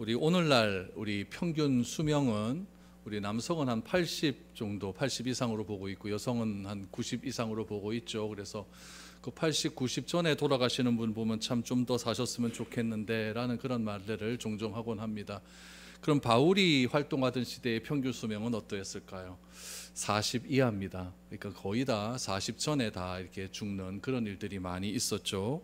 우리 오늘날 우리 평균 수명은 우리 남성은 한 80 정도, 80 이상으로 보고 있고 여성은 한 90 이상으로 보고 있죠. 그래서 그 80, 90 전에 돌아가시는 분 보면 참 좀 더 사셨으면 좋겠는데 라는 그런 말들을 종종 하곤 합니다. 그럼 바울이 활동하던 시대의 평균 수명은 어떠했을까요? 40 이하입니다. 그러니까 거의 다 40 전에 다 이렇게 죽는 그런 일들이 많이 있었죠.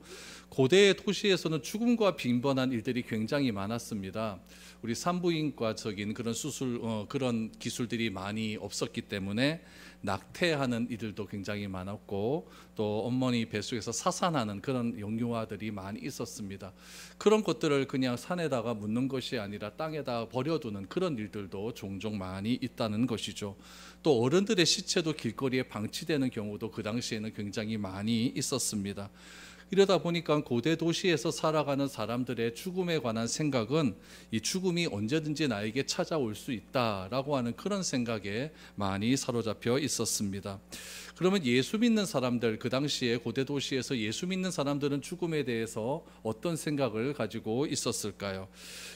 고대의 도시에서는 죽음과 빈번한 일들이 굉장히 많았습니다. 우리 산부인과적인 그런 수술, 그런 기술들이 많이 없었기 때문에 낙태하는 이들도 굉장히 많았고 또 어머니 뱃속에서 사산하는 그런 영유아들이 많이 있었습니다. 그런 것들을 그냥 산에다가 묻는 것이 아니라 땅에다 버려두는 그런 일들도 종종 많이 있다는 것이죠. 또 어른들의 시체도 길거리에 방치되는 경우도 그 당시에는 굉장히 많이 있었습니다. 이러다 보니까 고대 도시에서 살아가는 사람들의 죽음에 관한 생각은 이 죽음이 언제든지 나에게 찾아올 수 있다라고 하는 그런 생각에 많이 사로잡혀 있었습니다. 그러면 예수 믿는 사람들, 그 당시에 고대 도시에서 예수 믿는 사람들은 죽음에 대해서 어떤 생각을 가지고 있었을까요?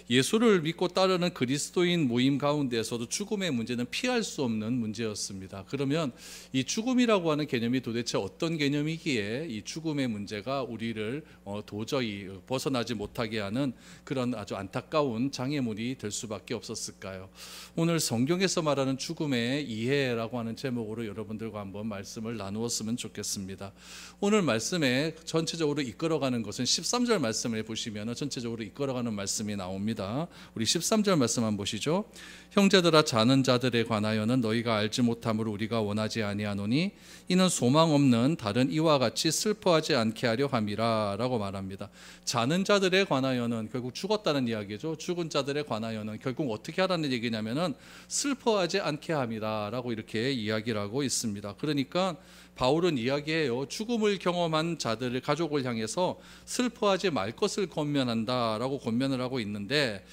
예수를 믿고 따르는 그리스도인 모임 가운데에서도 죽음의 문제는 피할 수 없는 문제였습니다. 그러면 이 죽음이라고 하는 개념이 도대체 어떤 개념이기에 이 죽음의 문제가 우리를 도저히 벗어나지 못하게 하는 그런 아주 안타까운 장애물이 될 수밖에 없었을까요? 오늘 성경에서 말하는 죽음의 이해라고 하는 제목으로 여러분들과 한번 말씀을 나누었으면 좋겠습니다. 오늘 말씀에 전체적으로 이끌어가는 것은 13절 말씀을 보시면 전체적으로 이끌어가는 말씀이 나옵니다. 우리 13절 말씀 한번 보시죠. 형제들아, 자는 자들에 관하여는 너희가 알지 못함으로 우리가 원하지 아니하노니 이는 소망 없는 다른 이와 같이 슬퍼하지 않게 하려 함이라 라고 말합니다. 자는 자들에 관하여는 결국 죽었다는 이야기죠. 죽은 자들에 관하여는 결국 어떻게 하라는 얘기냐면은 슬퍼하지 않게 함이라 라고 이렇게 이야기를 하고 있습니다. 그러니까 바울은 이야기해요. 죽음을 경험한 자들의 가족을 향해서 슬퍼하지 말 것을 권면한다 라고 권면을 하고 있는데,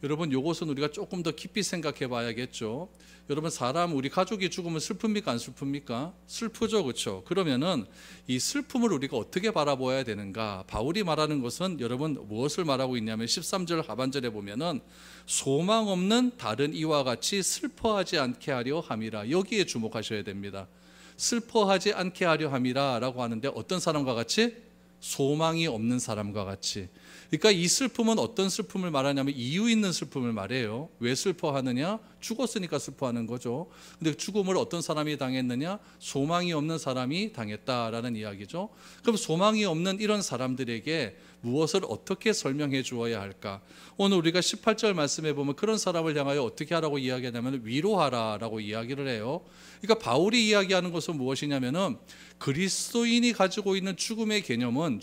여러분 이것은 우리가 조금 더 깊이 생각해 봐야겠죠. 여러분, 우리 가족이 죽으면 슬픕니까 안 슬픕니까? 슬프죠, 그렇죠? 그러면은 이 슬픔을 우리가 어떻게 바라보아야 되는가? 바울이 말하는 것은 여러분 무엇을 말하고 있냐면 13절 하반절에 보면은 소망 없는 다른 이와 같이 슬퍼하지 않게 하려 함이라, 여기에 주목하셔야 됩니다. 슬퍼하지 않게 하려 함이라 라고 하는데 어떤 사람과 같이? 소망이 없는 사람과 같이. 그러니까 이 슬픔은 어떤 슬픔을 말하냐면 이유 있는 슬픔을 말해요. 왜 슬퍼하느냐? 죽었으니까 슬퍼하는 거죠. 근데 죽음을 어떤 사람이 당했느냐? 소망이 없는 사람이 당했다라는 이야기죠. 그럼 소망이 없는 이런 사람들에게 무엇을 어떻게 설명해 주어야 할까? 오늘 우리가 18절 말씀에 보면 그런 사람을 향하여 어떻게 하라고 이야기하냐면 위로하라라고 이야기를 해요. 그러니까 바울이 이야기하는 것은 무엇이냐면은 그리스도인이 가지고 있는 죽음의 개념은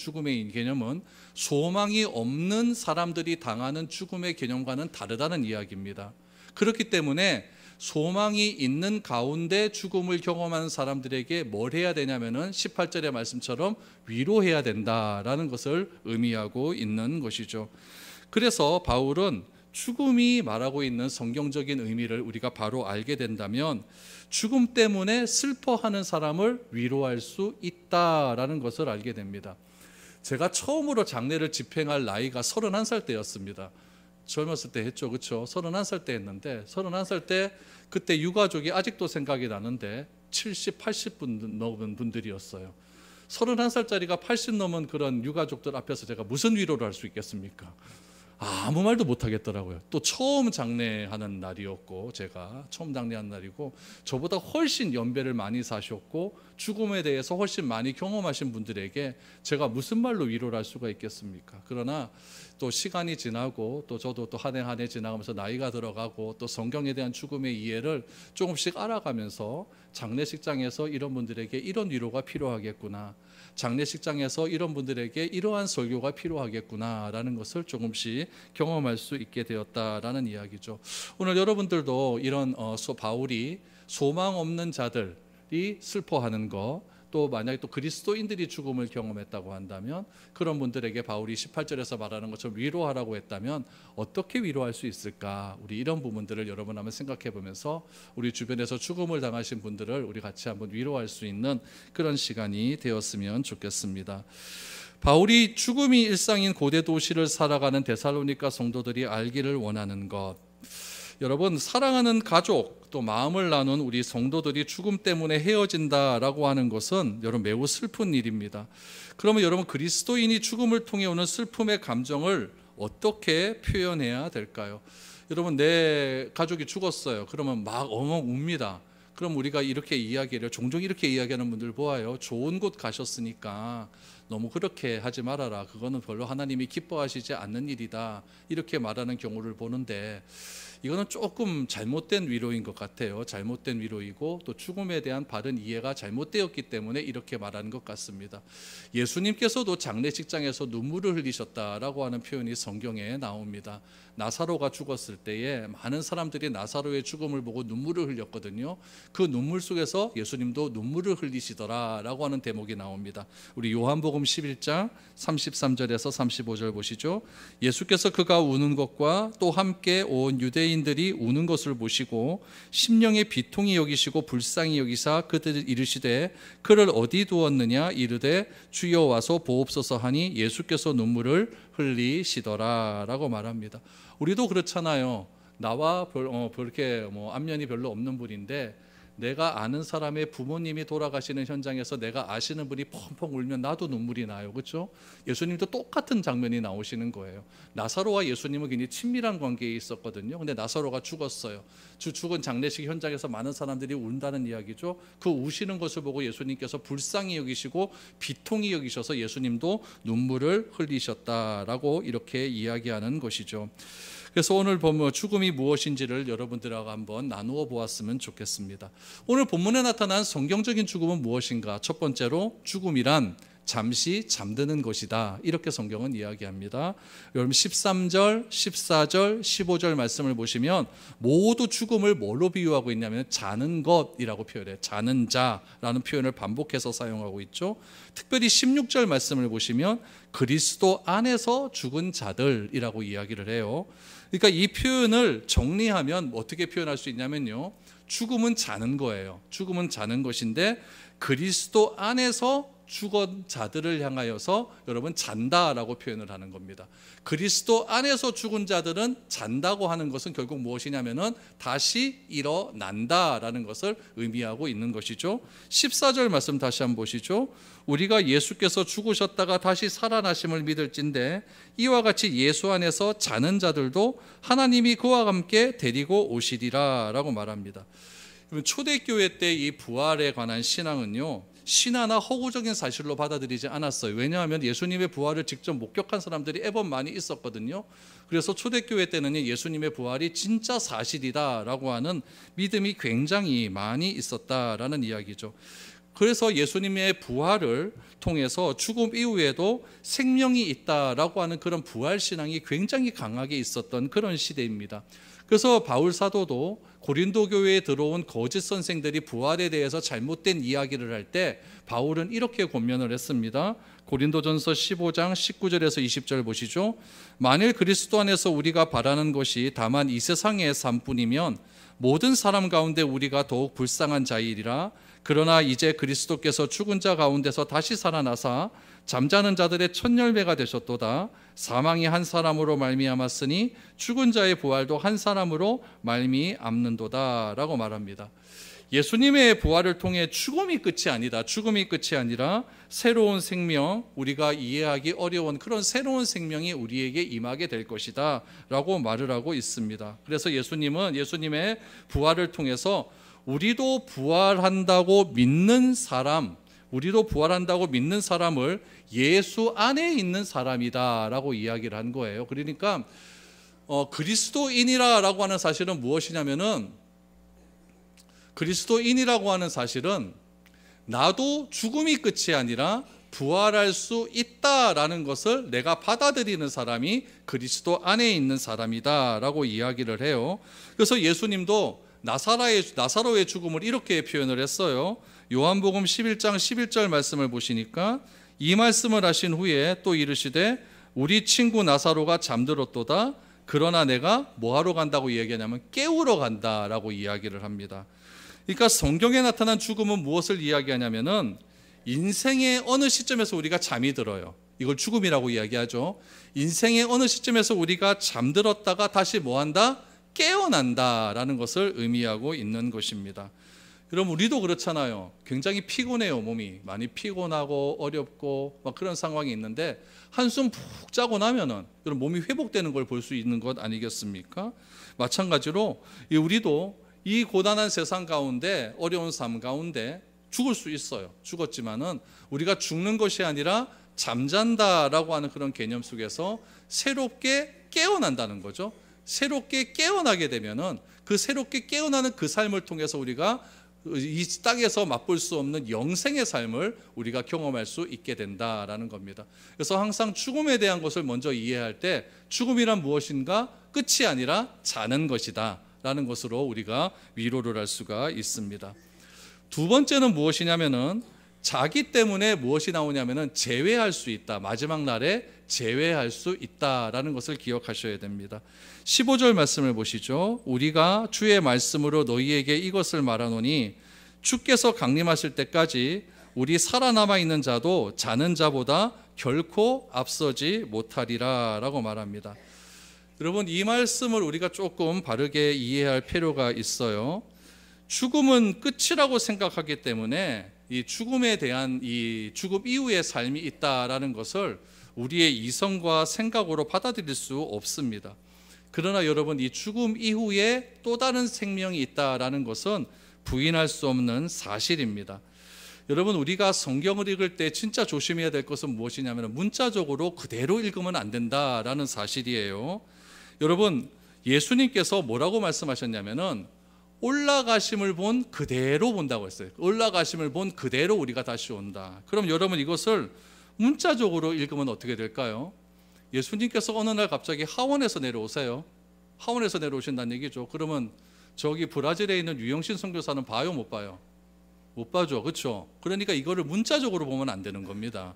소망이 없는 사람들이 당하는 죽음의 개념과는 다르다는 이야기입니다. 그렇기 때문에 소망이 있는 가운데 죽음을 경험하는 사람들에게 뭘 해야 되냐면은 18절의 말씀처럼 위로해야 된다라는 것을 의미하고 있는 것이죠. 그래서 바울은 죽음이 말하고 있는 성경적인 의미를 우리가 바로 알게 된다면 죽음 때문에 슬퍼하는 사람을 위로할 수 있다라는 것을 알게 됩니다. 제가 처음으로 장례를 집행할 나이가 31살 때였습니다. 젊었을 때 했죠, 그렇죠? 31살 때 했는데 31살 때 그때 유가족이 아직도 생각이 나는데 70, 80분 넘은 분들이었어요. 31살짜리가 80 넘은 그런 유가족들 앞에서 제가 무슨 위로를 할 수 있겠습니까? 아무 말도 못 하겠더라고요. 또 처음 장례하는 날이었고, 제가 처음 장례한 날이고, 저보다 훨씬 연배를 많이 사셨고 죽음에 대해서 훨씬 많이 경험하신 분들에게 제가 무슨 말로 위로를 할 수가 있겠습니까? 그러나 또 시간이 지나고 또 저도 또 한 해 한 해 지나가면서 나이가 들어가고 또 성경에 대한 죽음의 이해를 조금씩 알아가면서 장례식장에서 이런 분들에게 이런 위로가 필요하겠구나, 장례식장에서 이런 분들에게 이러한 설교가 필요하겠구나라는 것을 조금씩 경험할 수 있게 되었다라는 이야기죠. 오늘 여러분들도 이런 바울이 소망 없는 자들이 슬퍼하는 것, 또 만약에 또 그리스도인들이 죽음을 경험했다고 한다면 그런 분들에게 바울이 18절에서 말하는 것처럼 위로하라고 했다면 어떻게 위로할 수 있을까? 우리 이런 부분들을 여러분 한번 생각해 보면서 우리 주변에서 죽음을 당하신 분들을 우리 같이 한번 위로할 수 있는 그런 시간이 되었으면 좋겠습니다. 바울이 죽음이 일상인 고대 도시를 살아가는 데살로니가 성도들이 알기를 원하는 것, 여러분, 사랑하는 가족 또 마음을 나눈 우리 성도들이 죽음 때문에 헤어진다라고 하는 것은 여러분 매우 슬픈 일입니다. 그러면 여러분, 그리스도인이 죽음을 통해 오는 슬픔의 감정을 어떻게 표현해야 될까요? 여러분, 내 가족이 죽었어요. 그러면 막 엉엉 웁니다. 그럼 우리가 이렇게 이야기를, 종종 이렇게 이야기하는 분들 보아요. 좋은 곳 가셨으니까 너무 그렇게 하지 말아라. 그거는 별로 하나님이 기뻐하시지 않는 일이다. 이렇게 말하는 경우를 보는데, 이거는 조금 잘못된 위로인 것 같아요. 잘못된 위로이고 또 죽음에 대한 바른 이해가 잘못되었기 때문에 이렇게 말하는 것 같습니다. 예수님께서도 장례식장에서 눈물을 흘리셨다라고 하는 표현이 성경에 나옵니다. 나사로가 죽었을 때에 많은 사람들이 나사로의 죽음을 보고 눈물을 흘렸거든요. 그 눈물 속에서 예수님도 눈물을 흘리시더라라고 하는 대목이 나옵니다. 우리 요한복음 11장 33절에서 35절 보시죠. 예수께서 그가 우는 것과 또 함께 온 유대인들이 우는 것을 보시고 심령의 비통이 여기시고 불쌍히 여기사 그들을 이르시되 그를 어디 두었느냐 이르되 주여 와서 보옵소서 하니 예수께서 눈물을 흘리시더라라고 말합니다. 우리도 그렇잖아요. 나와 그렇게 안면이 별로 없는 분인데 내가 아는 사람의 부모님이 돌아가시는 현장에서 내가 아시는 분이 펑펑 울면 나도 눈물이 나요. 그렇죠? 예수님도 똑같은 장면이 나오시는 거예요. 나사로와 예수님은 굉장히 친밀한 관계에 있었거든요. 근데 나사로가 죽었어요. 죽은 장례식 현장에서 많은 사람들이 운다는 이야기죠. 그 우시는 것을 보고 예수님께서 불쌍히 여기시고 비통히 여기셔서 예수님도 눈물을 흘리셨다라고 이렇게 이야기하는 것이죠. 그래서 오늘 보면 죽음이 무엇인지를 여러분들하고 한번 나누어 보았으면 좋겠습니다. 오늘 본문에 나타난 성경적인 죽음은 무엇인가? 첫 번째로 죽음이란 잠시 잠드는 것이다. 이렇게 성경은 이야기합니다. 여러분 13절, 14절, 15절 말씀을 보시면 모두 죽음을 뭘로 비유하고 있냐면 자는 것이라고 표현해요. 자는 자라는 표현을 반복해서 사용하고 있죠. 특별히 16절 말씀을 보시면 그리스도 안에서 죽은 자들이라고 이야기를 해요. 그러니까 이 표현을 정리하면 어떻게 표현할 수 있냐면요. 죽음은 자는 거예요. 죽음은 자는 것인데 그리스도 안에서 죽은 자들을 향하여서 여러분 잔다라고 표현을 하는 겁니다. 그리스도 안에서 죽은 자들은 잔다고 하는 것은 결국 무엇이냐면은 다시 일어난다라는 것을 의미하고 있는 것이죠. 14절 말씀 다시 한번 보시죠. 우리가 예수께서 죽으셨다가 다시 살아나심을 믿을진데 이와 같이 예수 안에서 자는 자들도 하나님이 그와 함께 데리고 오시리라 라고 말합니다. 초대교회 때 이 부활에 관한 신앙은요, 신화나 허구적인 사실로 받아들이지 않았어요. 왜냐하면 예수님의 부활을 직접 목격한 사람들이 애법 많이 있었거든요. 그래서 초대교회 때는 예수님의 부활이 진짜 사실이다라고 하는 믿음이 굉장히 많이 있었다라는 이야기죠. 그래서 예수님의 부활을 통해서 죽음 이후에도 생명이 있다라고 하는 그런 부활 신앙이 굉장히 강하게 있었던 그런 시대입니다. 그래서 바울 사도도 고린도 교회에 들어온 거짓 선생들이 부활에 대해서 잘못된 이야기를 할 때 바울은 이렇게 권면을 했습니다. 고린도전서 15장 19절에서 20절 보시죠. 만일 그리스도 안에서 우리가 바라는 것이 다만 이 세상의 삶뿐이면 모든 사람 가운데 우리가 더욱 불쌍한 자이리라. 그러나 이제 그리스도께서 죽은 자 가운데서 다시 살아나사 잠자는 자들의 첫 열매가 되셨도다. 사망이 한 사람으로 말미암았으니 죽은 자의 부활도 한 사람으로 말미암는도다 라고 말합니다. 예수님의 부활을 통해 죽음이 끝이 아니다. 죽음이 끝이 아니라 새로운 생명, 우리가 이해하기 어려운 그런 새로운 생명이 우리에게 임하게 될 것이다 라고 말을 하고 있습니다. 그래서 예수님은 예수님의 부활을 통해서 우리도 부활한다고 믿는 사람, 우리도 부활한다고 믿는 사람을 예수 안에 있는 사람이다라고 이야기를 한 거예요. 그러니까 그리스도인이라고 하는 사실은 무엇이냐면은, 그리스도인이라고 하는 사실은 나도 죽음이 끝이 아니라 부활할 수 있다라는 것을 내가 받아들이는 사람이 그리스도 안에 있는 사람이다라고 이야기를 해요. 그래서 예수님도 나사로의 죽음을 이렇게 표현을 했어요. 요한복음 11장 11절 말씀을 보시니까 이 말씀을 하신 후에 또 이르시되 우리 친구 나사로가 잠들었도다. 그러나 내가 뭐하러 간다고 이야기하냐면 깨우러 간다라고 이야기를 합니다. 그러니까 성경에 나타난 죽음은 무엇을 이야기하냐면은 인생의 어느 시점에서 우리가 잠이 들어요. 이걸 죽음이라고 이야기하죠. 인생의 어느 시점에서 우리가 잠들었다가 다시 뭐한다? 깨어난다라는 것을 의미하고 있는 것입니다. 여러분, 우리도 그렇잖아요. 굉장히 피곤해요. 몸이 많이 피곤하고 어렵고 막 그런 상황이 있는데 한숨 푹 자고 나면은 여러분 몸이 회복되는 걸 볼 수 있는 것 아니겠습니까? 마찬가지로 우리도 이 고단한 세상 가운데, 어려운 삶 가운데 죽을 수 있어요. 죽었지만은 우리가 죽는 것이 아니라 잠잔다라고 하는 그런 개념 속에서 새롭게 깨어난다는 거죠. 새롭게 깨어나게 되면은 그 새롭게 깨어나는 그 삶을 통해서 우리가 이 땅에서 맛볼 수 없는 영생의 삶을 우리가 경험할 수 있게 된다라는 겁니다. 그래서 항상 죽음에 대한 것을 먼저 이해할 때 죽음이란 무엇인가? 끝이 아니라 자는 것이다 라는 것으로 우리가 위로를 할 수가 있습니다. 두 번째는 무엇이냐면은 자기 때문에 무엇이 나오냐면은 제외할 수 있다. 마지막 날에 제외할 수 있다라는 것을 기억하셔야 됩니다. 15절 말씀을 보시죠. 우리가 주의 말씀으로 너희에게 이것을 말하노니 주께서 강림하실 때까지 우리 살아남아 있는 자도 자는 자보다 결코 앞서지 못하리라 라고 말합니다. 여러분, 이 말씀을 우리가 조금 바르게 이해할 필요가 있어요. 죽음은 끝이라고 생각하기 때문에 이 죽음에 대한 이 죽음 이후의 삶이 있다라는 것을 우리의 이성과 생각으로 받아들일 수 없습니다. 그러나 여러분, 이 죽음 이후에 또 다른 생명이 있다라는 것은 부인할 수 없는 사실입니다. 여러분, 우리가 성경을 읽을 때 진짜 조심해야 될 것은 무엇이냐면 문자적으로 그대로 읽으면 안 된다라는 사실이에요. 여러분, 예수님께서 뭐라고 말씀하셨냐면은 올라가심을 본 그대로 본다고 했어요. 올라가심을 본 그대로 우리가 다시 온다. 그럼 여러분, 이것을 문자적으로 읽으면 어떻게 될까요? 예수님께서 어느 날 갑자기 하원에서 내려오세요. 하원에서 내려오신다는 얘기죠. 그러면 저기 브라질에 있는 유영신 선교사는 봐요, 못 봐요? 못 봐죠. 그렇죠? 그러니까 이거를 문자적으로 보면 안 되는 겁니다.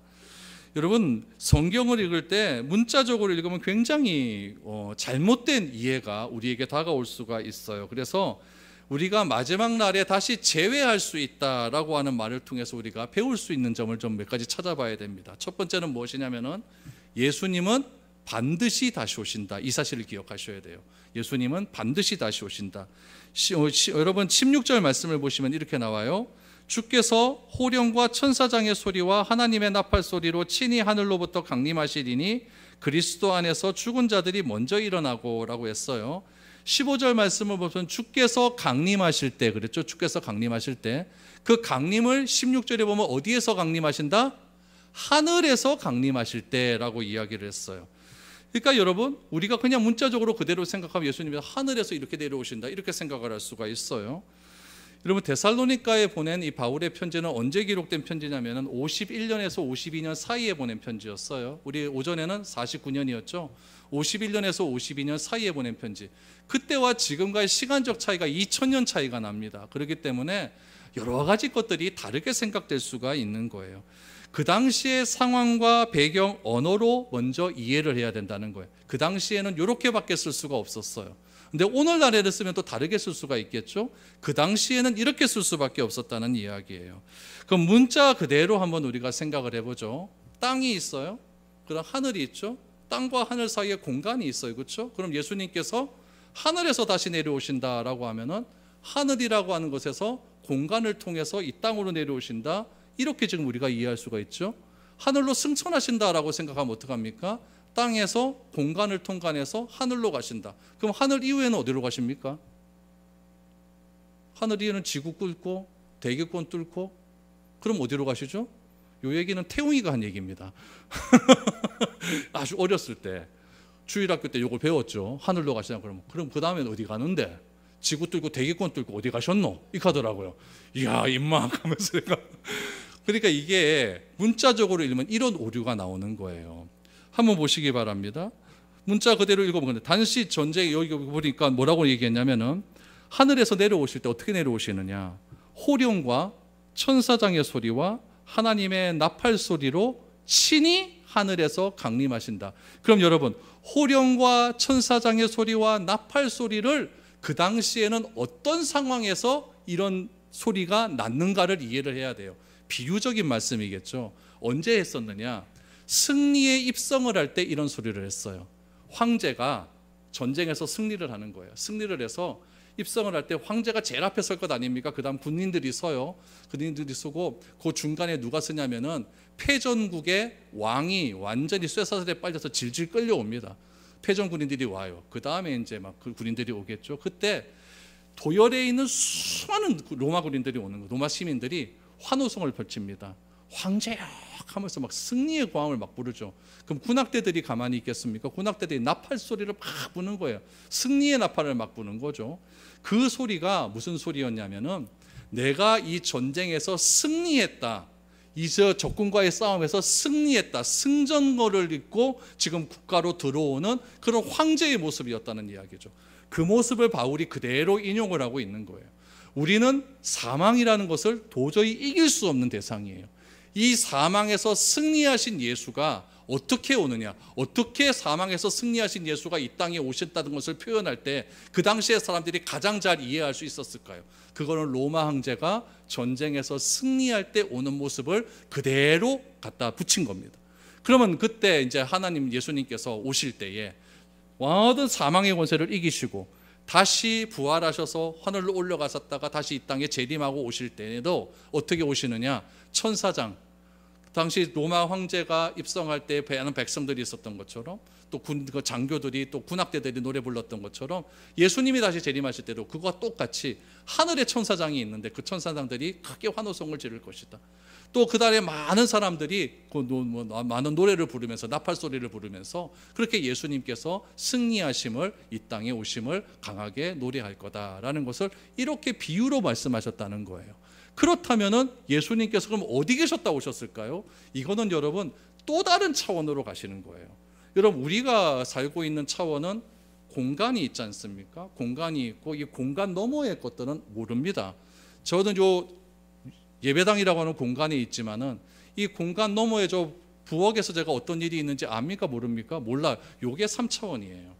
여러분, 성경을 읽을 때 문자적으로 읽으면 굉장히 잘못된 이해가 우리에게 다가올 수가 있어요. 그래서 우리가 마지막 날에 다시 재회할 수 있다라고 하는 말을 통해서 우리가 배울 수 있는 점을 좀 몇 가지 찾아봐야 됩니다. 첫 번째는 무엇이냐면은 예수님은 반드시 다시 오신다. 이 사실을 기억하셔야 돼요. 예수님은 반드시 다시 오신다. 여러분, 16절 말씀을 보시면 이렇게 나와요. 주께서 호령과 천사장의 소리와 하나님의 나팔 소리로 친히 하늘로부터 강림하시리니 그리스도 안에서 죽은 자들이 먼저 일어나고 라고 했어요. 15절 말씀을 보면 주께서 강림하실 때 그랬죠. 주께서 강림하실 때 그 강림을 16절에 보면 어디에서 강림하신다? 하늘에서 강림하실 때라고 이야기를 했어요. 그러니까 여러분, 우리가 그냥 문자적으로 그대로 생각하면 예수님이 하늘에서 이렇게 내려오신다 이렇게 생각을 할 수가 있어요. 여러분, 데살로니가에 보낸 이 바울의 편지는 언제 기록된 편지냐면 51년에서 52년 사이에 보낸 편지였어요. 우리 오전에는 49년이었죠. 51년에서 52년 사이에 보낸 편지. 그때와 지금과의 시간적 차이가 2000년 차이가 납니다. 그렇기 때문에 여러 가지 것들이 다르게 생각될 수가 있는 거예요. 그 당시의 상황과 배경, 언어로 먼저 이해를 해야 된다는 거예요. 그 당시에는 이렇게밖에 쓸 수가 없었어요. 근데 오늘날에를 쓰면 또 다르게 쓸 수가 있겠죠. 그 당시에는 이렇게 쓸 수밖에 없었다는 이야기예요. 그럼 문자 그대로 한번 우리가 생각을 해보죠. 땅이 있어요. 그럼 하늘이 있죠. 땅과 하늘 사이에 공간이 있어요. 그렇죠? 그럼 예수님께서 하늘에서 다시 내려오신다라고 하면은 하늘이라고 하는 것에서 공간을 통해서 이 땅으로 내려오신다. 이렇게 지금 우리가 이해할 수가 있죠. 하늘로 승천하신다라고 생각하면 어떡합니까? 땅에서 공간을 통과해서 하늘로 가신다. 그럼 하늘 이후에는 어디로 가십니까? 하늘 이후에는 지구 뚫고 대기권 뚫고 그럼 어디로 가시죠? 이 얘기는 태웅이가 한 얘기입니다. 아주 어렸을 때 주일학교 때 이걸 배웠죠. 하늘로 가시다 그러면 그럼 그 다음엔 어디 가는데? 지구 뚫고 대기권 뚫고 어디 가셨노? 이렇게 하더라고요. 이야, 임마 하면서 제가 그러니까 이게 문자적으로 읽으면 이런 오류가 나오는 거예요. 한번 보시기 바랍니다. 문자 그대로 읽어보면 단시 전쟁 여기 보니까 뭐라고 얘기했냐면은 하늘에서 내려오실 때 어떻게 내려오시느냐? 호령과 천사장의 소리와 하나님의 나팔 소리로 친히 하늘에서 강림하신다. 그럼 여러분, 호령과 천사장의 소리와 나팔 소리를 그 당시에는 어떤 상황에서 이런 소리가 났는가를 이해를 해야 돼요. 비유적인 말씀이겠죠. 언제 했었느냐? 승리에 입성을 할 때 이런 소리를 했어요. 황제가 전쟁에서 승리를 하는 거예요. 승리를 해서 입성을 할 때 황제가 제일 앞에 설 것 아닙니까? 그 다음 군인들이 서요. 군인들이 서고 그 중간에 누가 서냐면은 패전국의 왕이 완전히 쇠사슬에 빨려서 질질 끌려옵니다. 패전 군인들이 와요. 그 다음에 이제 막 그 군인들이 오겠죠. 그때 도열에 있는 수많은 로마 군인들이 오는 거예요. 로마 시민들이 환호성을 펼칩니다. 황제야 하면서 막 승리의 고함을 막 부르죠. 그럼 군악대들이 가만히 있겠습니까? 군악대들이 나팔 소리를 막 부는 거예요. 승리의 나팔을 막 부는 거죠. 그 소리가 무슨 소리였냐면은 내가 이 전쟁에서 승리했다. 이 적군과의 싸움에서 승리했다. 승전거를 입고 지금 국가로 들어오는 그런 황제의 모습이었다는 이야기죠. 그 모습을 바울이 그대로 인용을 하고 있는 거예요. 우리는 사망이라는 것을 도저히 이길 수 없는 대상이에요. 이 사망에서 승리하신 예수가 어떻게 오느냐, 어떻게 사망에서 승리하신 예수가 이 땅에 오셨다는 것을 표현할 때 그 당시에 사람들이 가장 잘 이해할 수 있었을까요? 그거는 로마 황제가 전쟁에서 승리할 때 오는 모습을 그대로 갖다 붙인 겁니다. 그러면 그때 이제 하나님 예수님께서 오실 때에 모든 사망의 권세를 이기시고 다시 부활하셔서 하늘로 올라가셨다가 다시 이 땅에 재림하고 오실 때에도 어떻게 오시느냐? 천사장, 당시 로마 황제가 입성할 때 많은 백성들이 있었던 것처럼 또 장교들이 또 군악대들이 노래 불렀던 것처럼 예수님이 다시 재림하실 때도 그거와 똑같이 하늘에 천사장이 있는데 그 천사장들이 크게 환호성을 지를 것이다. 또 그날에 많은 사람들이 많은 노래를 부르면서 나팔 소리를 부르면서 그렇게 예수님께서 승리하심을 이 땅에 오심을 강하게 노래할 거다라는 것을 이렇게 비유로 말씀하셨다는 거예요. 그렇다면은 예수님께서 그럼 어디 계셨다 오셨을까요? 이거는 여러분 또 다른 차원으로 가시는 거예요. 여러분 우리가 살고 있는 차원은 공간이 있지 않습니까? 공간이 있고 이 공간 너머의 것들은 모릅니다. 저는 요 예배당이라고 하는 공간이 있지만은 이 공간 너머에 저 부엌에서 제가 어떤 일이 있는지 압니까? 모릅니까? 몰라요. 요게 3차원이에요.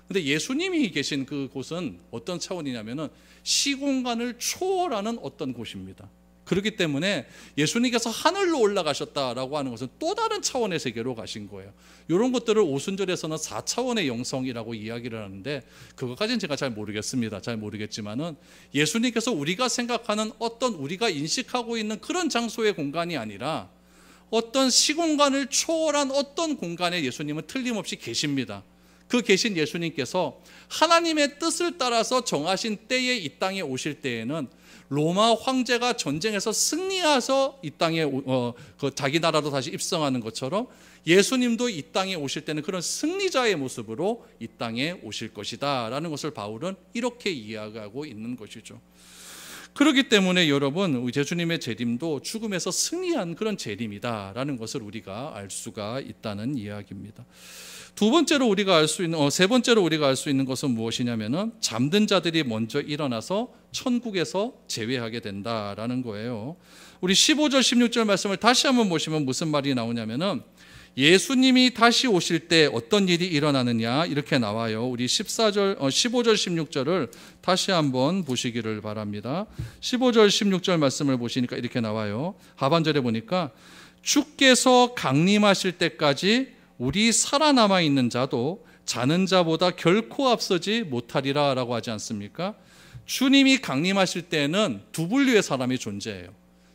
근데 예수님이 계신 그곳은 어떤 차원이냐면은 시공간을 초월하는 어떤 곳입니다. 그렇기 때문에 예수님께서 하늘로 올라가셨다라고 하는 것은 또 다른 차원의 세계로 가신 거예요. 이런 것들을 오순절에서는 4차원의 영성이라고 이야기를 하는데 그것까지는 제가 잘 모르겠습니다. 잘 모르겠지만은 예수님께서 우리가 생각하는 어떤 우리가 인식하고 있는 그런 장소의 공간이 아니라 어떤 시공간을 초월한 어떤 공간에 예수님은 틀림없이 계십니다. 그 계신 예수님께서 하나님의 뜻을 따라서 정하신 때에 이 땅에 오실 때에는 로마 황제가 전쟁에서 승리해서 이 땅에 자기 나라로 다시 입성하는 것처럼 예수님도 이 땅에 오실 때는 그런 승리자의 모습으로 이 땅에 오실 것이다 라는 것을 바울은 이렇게 이야기하고 있는 것이죠. 그렇기 때문에 여러분 예수님의 재림도 죽음에서 승리한 그런 재림이다 라는 것을 우리가 알 수가 있다는 이야기입니다. 두 번째로 우리가 알 수 있는 세 번째로 우리가 알 수 있는 것은 무엇이냐면은 잠든 자들이 먼저 일어나서 천국에서 제외하게 된다라는 거예요. 우리 15절 16절 말씀을 다시 한번 보시면 무슨 말이 나오냐면은 예수님이 다시 오실 때 어떤 일이 일어나느냐 이렇게 나와요. 우리 15절 16절을 다시 한번 보시기를 바랍니다. 15절 16절 말씀을 보시니까 이렇게 나와요. 하반절에 보니까 주께서 강림하실 때까지 우리 살아남아 있는 자도 자는 자보다 결코 앞서지 못하리라 라고 하지 않습니까? 주님이 강림하실 때는 두 분류의 사람이 존재해요.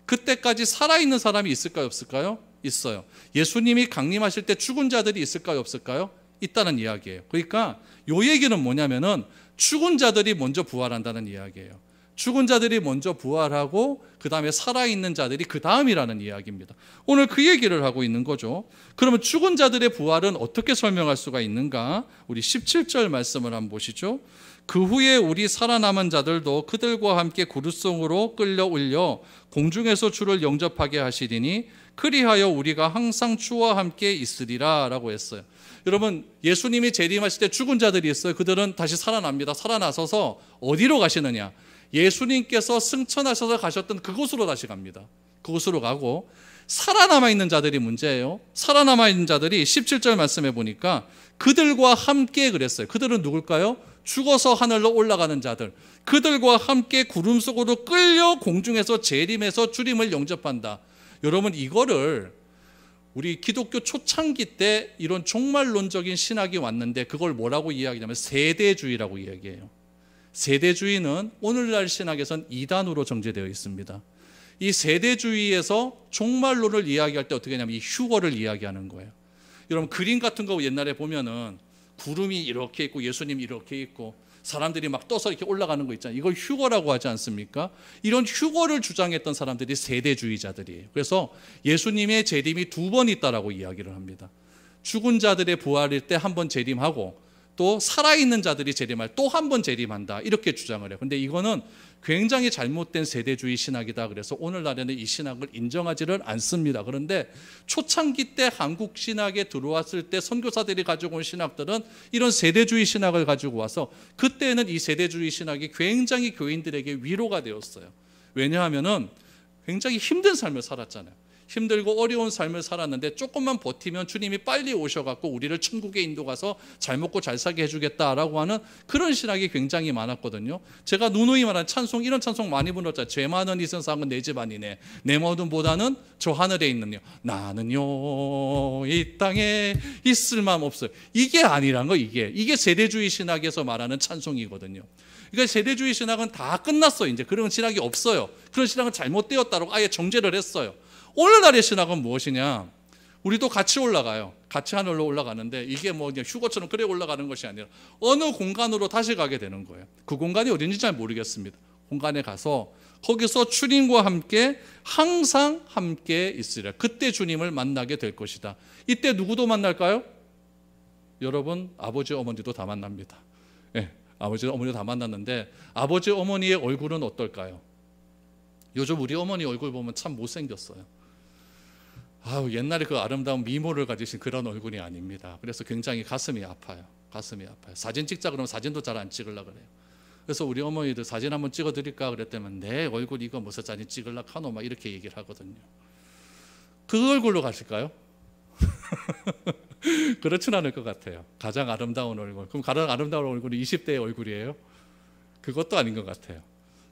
그때까지 살아있는 사람이 있을까요? 없을까요? 있어요. 예수님이 강림하실 때 죽은 자들이 있을까요? 없을까요? 있다는 이야기예요. 그러니까 이 얘기는 뭐냐면은 죽은 자들이 먼저 부활한다는 이야기예요. 죽은 자들이 먼저 부활하고 그 다음에 살아있는 자들이 그 다음이라는 이야기입니다. 오늘 그 얘기를 하고 있는 거죠. 그러면 죽은 자들의 부활은 어떻게 설명할 수가 있는가? 우리 17절 말씀을 한번 보시죠. 그 후에 우리 살아남은 자들도 그들과 함께 구름속으로 끌려 올려 공중에서 주를 영접하게 하시리니 그리하여 우리가 항상 주와 함께 있으리라 라고 했어요. 여러분 예수님이 재림하실 때 죽은 자들이 있어요. 그들은 다시 살아납니다. 살아나서서 어디로 가시느냐? 예수님께서 승천하셔서 가셨던 그곳으로 다시 갑니다. 그곳으로 가고 살아남아 있는 자들이 문제예요. 살아남아 있는 자들이 17절 말씀해 보니까 그들과 함께 그랬어요. 그들은 누굴까요? 죽어서 하늘로 올라가는 자들. 그들과 함께 구름 속으로 끌려 공중에서 재림해서 주님을 영접한다. 여러분 이거를 우리 기독교 초창기 때 이런 종말론적인 신학이 왔는데 그걸 뭐라고 이야기하냐면 세대주의라고 이야기해요. 세대주의는 오늘날 신학에선 이단으로 정제되어 있습니다. 이 세대주의에서 종말론을 이야기할 때 어떻게 하냐면 이 휴거를 이야기하는 거예요. 여러분 그림 같은 거 옛날에 보면은 구름이 이렇게 있고 예수님이 이렇게 있고 사람들이 막 떠서 이렇게 올라가는 거 있잖아요. 이걸 휴거라고 하지 않습니까? 이런 휴거를 주장했던 사람들이 세대주의자들이에요. 그래서 예수님의 재림이 2번 있다라고 이야기를 합니다. 죽은 자들의 부활일 때 한 번 재림하고 또 살아있는 자들이 재림할 또 한 번 재림한다 이렇게 주장을 해요. 근데 이거는 굉장히 잘못된 세대주의 신학이다. 그래서 오늘날에는 이 신학을 인정하지를 않습니다. 그런데 초창기 때 한국 신학에 들어왔을 때 선교사들이 가지고 온 신학들은 이런 세대주의 신학을 가지고 와서 그때는 이 세대주의 신학이 굉장히 교인들에게 위로가 되었어요. 왜냐하면은 굉장히 힘든 삶을 살았잖아요. 힘들고 어려운 삶을 살았는데 조금만 버티면 주님이 빨리 오셔갖고 우리를 천국에 인도가서 잘 먹고 잘 살게 해주겠다라고 하는 그런 신학이 굉장히 많았거든요. 제가 누누이 말한 찬송, 이런 찬송 많이 불렀잖아요. 죄 많은 이 세상은 내 집 아니네. 내 모든보다는 저 하늘에 있는요. 나는요 이 땅에 있을 마음 없어요. 이게 아니란 거. 이게 세대주의 신학에서 말하는 찬송이거든요. 그러니까 세대주의 신학은 다 끝났어요. 이제 그런 신학이 없어요. 그런 신학은 잘못되었다고 아예 정죄를 했어요. 오늘날의 신학은 무엇이냐? 우리도 같이 올라가요. 같이 하늘로 올라가는데 이게 뭐 그냥 휴거처럼 그래 올라가는 것이 아니라 어느 공간으로 다시 가게 되는 거예요. 그 공간이 어딘지 잘 모르겠습니다. 공간에 가서 거기서 주님과 함께 항상 함께 있으리라. 그때 주님을 만나게 될 것이다. 이때 누구도 만날까요? 여러분 아버지 어머니도 다 만납니다. 네, 아버지 어머니도 다 만났는데 아버지 어머니의 얼굴은 어떨까요? 요즘 우리 어머니 얼굴 보면 참 못생겼어요. 옛날에 그 아름다운 미모를 가지신 그런 얼굴이 아닙니다. 그래서 굉장히 가슴이 아파요. 사진 찍자 그러면 사진도 잘 안 찍으려고 그래요. 그래서 우리 어머니들 사진 한번 찍어드릴까 그랬더니 내 얼굴 이거 무슨 사진 찍으려고 하노 막 이렇게 얘기를 하거든요. 그 얼굴로 가실까요? 그렇진 않을 것 같아요. 가장 아름다운 얼굴. 그럼 가장 아름다운 얼굴이 20대의 얼굴이에요? 그것도 아닌 것 같아요.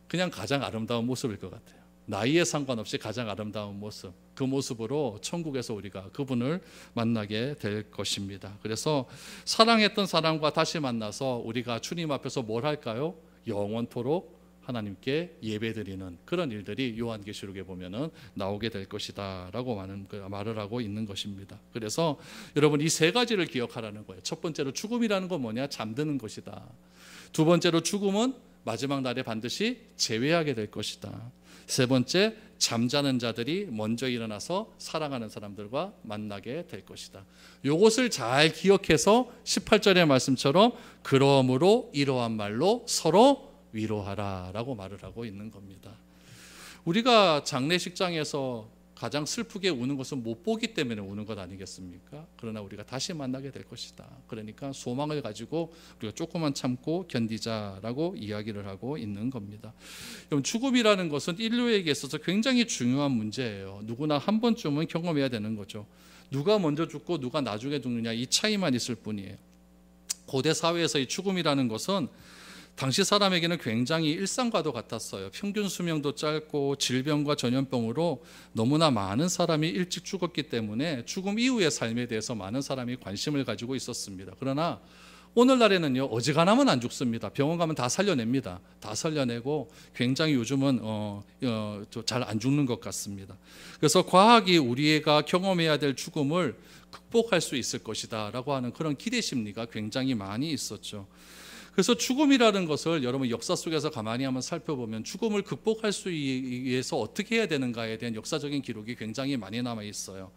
그냥 가장 아름다운 모습일 것 같아요. 나이에 상관없이 가장 아름다운 모습, 그 모습으로 천국에서 우리가 그분을 만나게 될 것입니다. 그래서 사랑했던 사람과 다시 만나서 우리가 주님 앞에서 뭘 할까요? 영원토록 하나님께 예배드리는 그런 일들이 요한계시록에 보면은 나오게 될 것이다라고 말을 하고 있는 것입니다. 그래서 여러분 이 세 가지를 기억하라는 거예요. 첫 번째로 죽음이라는 건 뭐냐? 잠드는 것이다. 두 번째로 죽음은 마지막 날에 반드시 재회하게 될 것이다. 세 번째, 잠자는 자들이 먼저 일어나서 사랑하는 사람들과 만나게 될 것이다. 이것을 잘 기억해서 18절의 말씀처럼 그러므로 이러한 말로 서로 위로하라 라고 말을 하고 있는 겁니다. 우리가 장례식장에서 가장 슬프게 우는 것은 못 보기 때문에 우는 것 아니겠습니까? 그러나 우리가 다시 만나게 될 것이다. 그러니까 소망을 가지고 우리가 조금만 참고 견디자라고 이야기를 하고 있는 겁니다. 죽음이라는 것은 인류에게 있어서 굉장히 중요한 문제예요. 누구나 한 번쯤은 경험해야 되는 거죠. 누가 먼저 죽고 누가 나중에 죽느냐 이 차이만 있을 뿐이에요. 고대 사회에서의 죽음이라는 것은 당시 사람에게는 굉장히 일상과도 같았어요. 평균 수명도 짧고 질병과 전염병으로 너무나 많은 사람이 일찍 죽었기 때문에 죽음 이후의 삶에 대해서 많은 사람이 관심을 가지고 있었습니다. 그러나 오늘날에는요, 어지간하면 안 죽습니다. 병원 가면 다 살려냅니다. 다 살려내고 굉장히 요즘은 잘 안 죽는 것 같습니다. 그래서 과학이 우리가 경험해야 될 죽음을 극복할 수 있을 것이다 라고 하는 그런 기대 심리가 굉장히 많이 있었죠. 그래서 죽음이라는 것을 여러분 역사 속에서 가만히 한번 살펴보면 죽음을 극복할 수 위해서 어떻게 해야 되는가에 대한 역사적인 기록이 굉장히 많이 남아 있어요.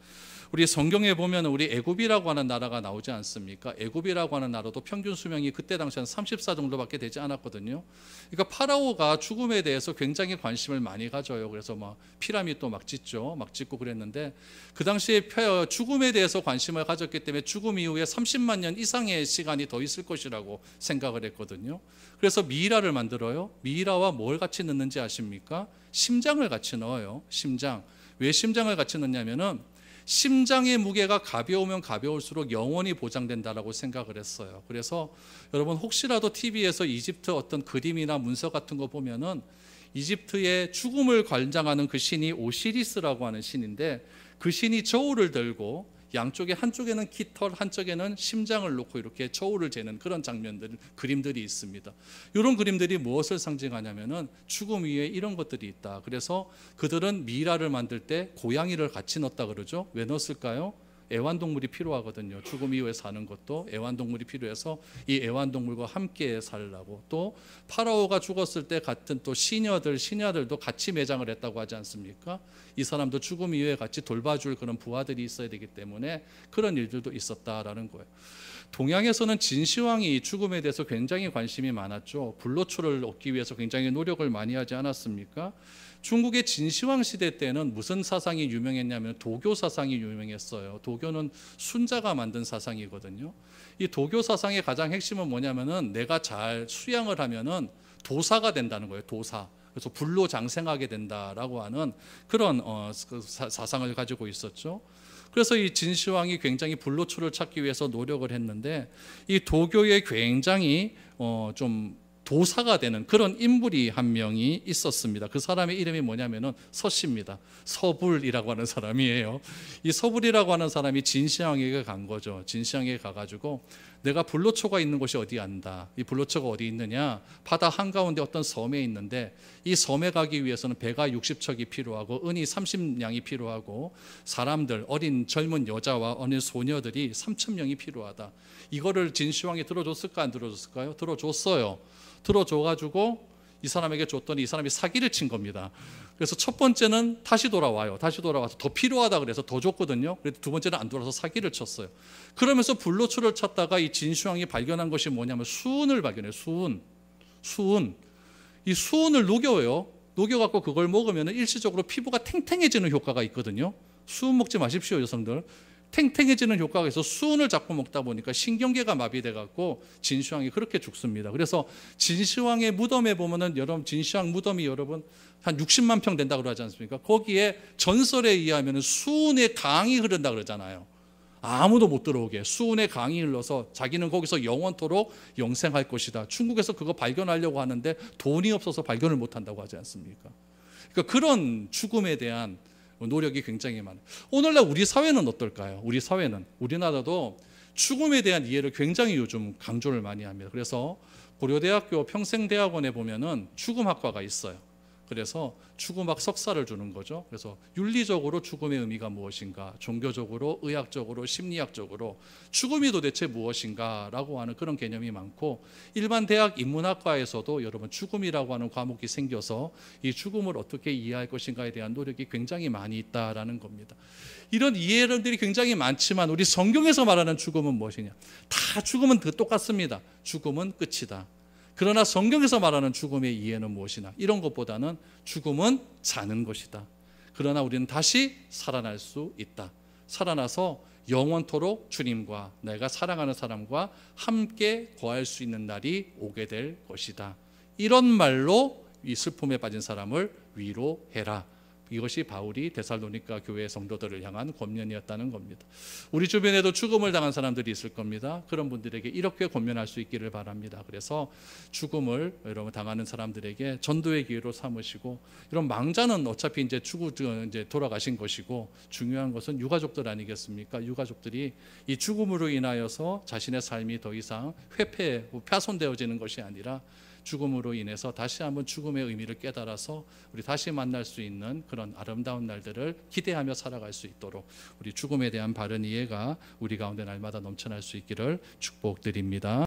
우리 성경에 보면 우리 애굽이라고 하는 나라가 나오지 않습니까? 애굽이라고 하는 나라도 평균 수명이 그때 당시 한 34 정도밖에 되지 않았거든요. 그러니까 파라오가 죽음에 대해서 굉장히 관심을 많이 가져요. 그래서 막 피라미드도 막 짓고 그랬는데 그 당시에 죽음에 대해서 관심을 가졌기 때문에 죽음 이후에 30만 년 이상의 시간이 더 있을 것이라고 생각을 했거든요. 그래서 미이라를 만들어요. 미이라와 뭘 같이 넣는지 아십니까? 심장을 같이 넣어요. 심장. 왜 심장을 같이 넣냐면은 심장의 무게가 가벼우면 가벼울수록 영원히 보장된다라고 생각을 했어요. 그래서 여러분 혹시라도 TV에서 이집트 어떤 그림이나 문서 같은 거 보면은 이집트의 죽음을 관장하는 그 신이 오시리스라고 하는 신인데, 그 신이 저울을 들고 양쪽에 한쪽에는 깃털, 한쪽에는 심장을 놓고 이렇게 저울을 재는 그런 장면들, 그림들이 있습니다. 이런 그림들이 무엇을 상징하냐면은 죽음 위에 이런 것들이 있다. 그래서 그들은 미라를 만들 때 고양이를 같이 넣었다 그러죠. 왜 넣었을까요? 애완동물이 필요하거든요. 죽음 이후에 사는 것도 애완동물이 필요해서 이 애완동물과 함께 살라고. 또 파라오가 죽었을 때 같은 또 시녀들도 같이 매장을 했다고 하지 않습니까? 이 사람도 죽음 이후에 같이 돌봐줄 그런 부하들이 있어야 되기 때문에 그런 일들도 있었다라는 거예요. 동양에서는 진시황이 죽음에 대해서 굉장히 관심이 많았죠. 불로초를 얻기 위해서 굉장히 노력을 많이 하지 않았습니까? 중국의 진시황 시대 때는 무슨 사상이 유명했냐면 도교 사상이 유명했어요. 도교는 순자가 만든 사상이거든요. 이 도교 사상의 가장 핵심은 뭐냐면은 내가 잘 수양을 하면은 도사가 된다는 거예요. 도사. 그래서 불로 장생하게 된다라고 하는 그런 사상을 가지고 있었죠. 그래서 이 진시황이 굉장히 불로초를 찾기 위해서 노력을 했는데, 이 도교에 굉장히 좀 도사가 되는 그런 인물이 한 명이 있었습니다. 그 사람의 이름이 뭐냐면은 서씨입니다. 서불이라고 하는 사람이에요. 이 서불이라고 하는 사람이 진시황에게 간 거죠. 진시황에게 가가지고 내가 불로초가 있는 곳이 어디 안다. 이 불로초가 어디 있느냐? 바다 한가운데 어떤 섬에 있는데, 이 섬에 가기 위해서는 배가 60척이 필요하고 은이 30냥이 필요하고 사람들, 어린 젊은 여자와 어린 소녀들이 3,000명이 필요하다. 이거를 진시황이 들어줬을까 안 들어줬을까요? 들어줬어요. 들어줘가지고 이 사람에게 줬더니 이 사람이 사기를 친 겁니다. 그래서 첫 번째는 다시 돌아와요. 다시 돌아와서 더 필요하다 그래서 더 줬거든요. 그래도 두 번째는 안 돌아서 사기를 쳤어요. 그러면서 불로초를 찾다가 이 진시황이 발견한 것이 뭐냐면 수은을 발견해요. 수은. 이 수은을 녹여요. 녹여갖고 그걸 먹으면 일시적으로 피부가 탱탱해지는 효과가 있거든요. 수은 먹지 마십시오, 여성들. 탱탱해지는 효과가 있어서 수은을 자꾸 먹다 보니까 신경계가 마비돼 갖고 진시황이 그렇게 죽습니다. 그래서 진시황의 무덤에 보면은 여러분, 진시황 무덤이 여러분 한 60만 평 된다고 그러지 않습니까? 거기에 전설에 의하면 수은의 강이 흐른다 그러잖아요. 아무도 못 들어오게 수은의 강이 흘러서 자기는 거기서 영원토록 영생할 것이다. 중국에서 그거 발견하려고 하는데 돈이 없어서 발견을 못 한다고 하지 않습니까? 그러니까 그런 죽음에 대한 노력이 굉장히 많아요. 오늘날 우리 사회는 어떨까요? 우리나라도 죽음에 대한 이해를 굉장히 요즘 강조를 많이 합니다. 그래서 고려대학교 평생대학원에 보면은 죽음학과가 있어요. 그래서 죽음학 석사를 주는 거죠. 그래서 윤리적으로 죽음의 의미가 무엇인가, 종교적으로, 의학적으로, 심리학적으로 죽음이 도대체 무엇인가라고 하는 그런 개념이 많고, 일반 대학 인문학과에서도 여러분 죽음이라고 하는 과목이 생겨서 이 죽음을 어떻게 이해할 것인가에 대한 노력이 굉장히 많이 있다라는 겁니다. 이런 이해론들이 굉장히 많지만 우리 성경에서 말하는 죽음은 무엇이냐? 다 죽음은 똑같습니다. 죽음은 끝이다. 그러나 성경에서 말하는 죽음의 이해는 무엇이냐? 이런 것보다는 죽음은 사는 것이다. 그러나 우리는 다시 살아날 수 있다. 살아나서 영원토록 주님과 내가 사랑하는 사람과 함께 거할 수 있는 날이 오게 될 것이다. 이런 말로 이 슬픔에 빠진 사람을 위로해라. 이것이 바울이 데살로니가 교회 성도들을 향한 권면이었다는 겁니다. 우리 주변에도 죽음을 당한 사람들이 있을 겁니다. 그런 분들에게 이렇게 권면할 수 있기를 바랍니다. 그래서 죽음을 여러분 당하는 사람들에게 전도의 기회로 삼으시고, 이런 망자는 어차피 이제 돌아가신 것이고, 중요한 것은 유가족들 아니겠습니까? 유가족들이 이 죽음으로 인하여서 자신의 삶이 더 이상 훼손되어지는 것이 아니라 죽음으로 인해서 다시 한번 죽음의 의미를 깨달아서 우리 다시 만날 수 있는 그런 아름다운 날들을 기대하며 살아갈 수 있도록 우리 죽음에 대한 바른 이해가 우리 가운데 날마다 넘쳐날 수 있기를 축복드립니다.